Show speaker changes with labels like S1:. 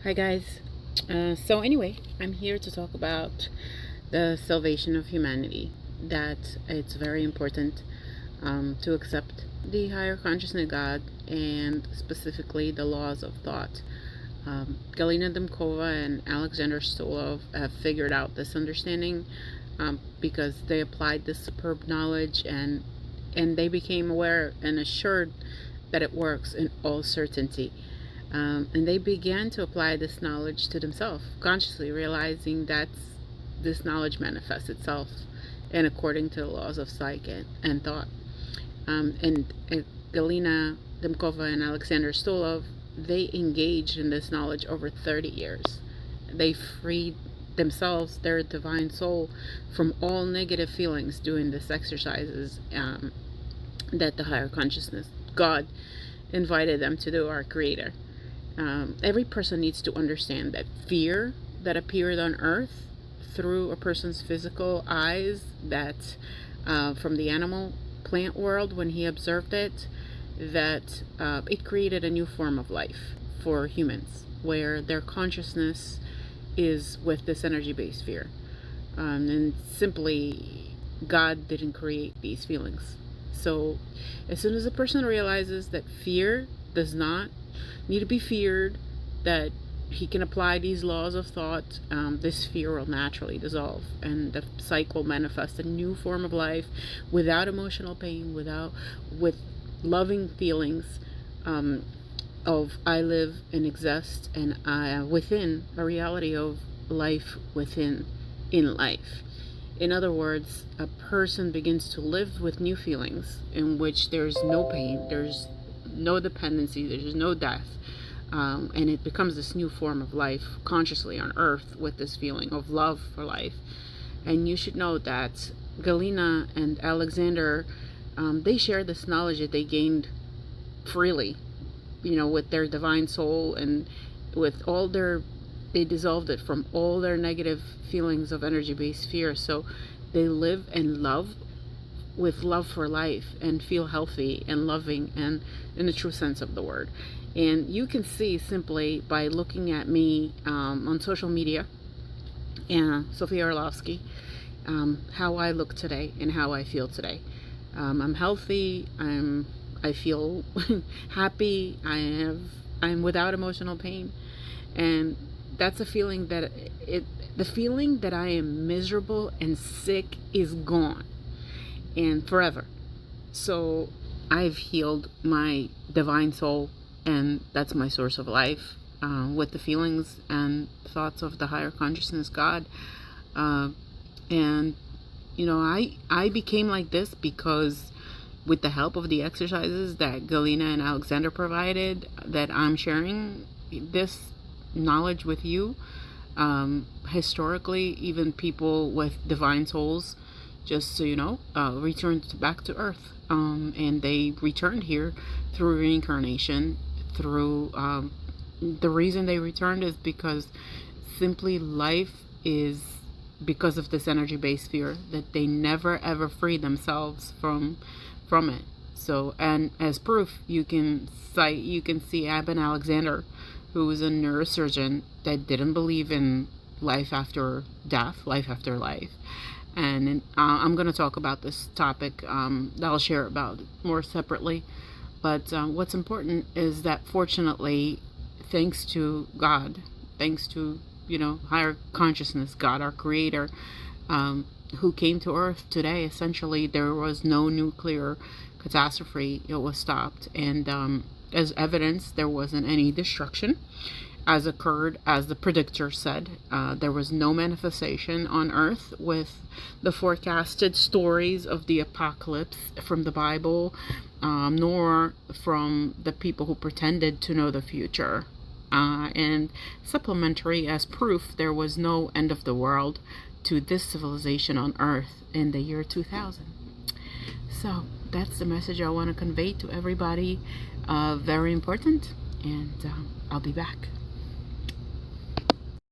S1: Hi guys. So anyway, I'm here to talk about the salvation of humanity. That it's very important to accept the higher consciousness of God and specifically the laws of thought. Galina Dymkova and Alexander Stolov have figured out this understanding because they applied this superb knowledge and they became aware and assured that it works in all certainty. And they began to apply this knowledge to themselves, consciously realizing that this knowledge manifests itself and according to the laws of psyche and thought. And Galina Dymkova and Alexander Stolov, they engaged in this knowledge over 30 years. They freed themselves, their divine soul, from all negative feelings doing these exercises that the higher consciousness, God, invited them to do, our creator. Every person needs to understand that fear that appeared on earth through a person's physical eyes, that from the animal plant world, when he observed it, that it created a new form of life for humans where their consciousness is with this energy-based fear. And simply, God didn't create these feelings. So as soon as a person realizes that fear does not need to be feared, that he can apply these laws of thought, this fear will naturally dissolve and the psyche will manifest a new form of life without emotional pain, with loving feelings of I live and exist and I within a reality of life within in life. In other words, a person begins to live with new feelings in which there's no pain, there's no dependency, there's no death, and it becomes this new form of life consciously on earth with this feeling of love for life. And you should know that Galina and Alexander, they share this knowledge that they gained freely, with their divine soul, and with all they dissolved it from all their negative feelings of energy-based fear. So they live and love with love for life and feel healthy and loving and in the true sense of the word. And you can see simply by looking at me on social media, and Sophia Orlovsky, how I look today and how I feel today. I'm healthy. I feel happy. I'm without emotional pain, and that's a feeling that the feeling that I am miserable and sick is gone and forever. So I've healed my divine soul, and that's my source of life, with the feelings and thoughts of the higher consciousness, God. And I became like this because with the help of the exercises that Galina and Alexander provided, that I'm sharing this knowledge with you. Historically, even people with divine souls, just so you know, returned back to earth, and they returned here through reincarnation. Through the reason they returned is because simply life is because of this energy-based fear that they never ever free themselves from it. So, and as proof, you can see Eben Alexander, who was a neurosurgeon that didn't believe in life after death, life after life. And I'm going to talk about this topic that I'll share about more separately. But what's important is that fortunately, thanks to God, thanks to, higher consciousness, God, our creator, who came to earth today, essentially there was no nuclear catastrophe. It was stopped. And as evidence, there wasn't any destruction as occurred, as the predictor said. There was no manifestation on earth with the forecasted stories of the apocalypse from the Bible, nor from the people who pretended to know the future. And supplementary as proof, there was no end of the world to this civilization on earth in the year 2000. So that's the message I want to convey to everybody. Very important, and I'll be back.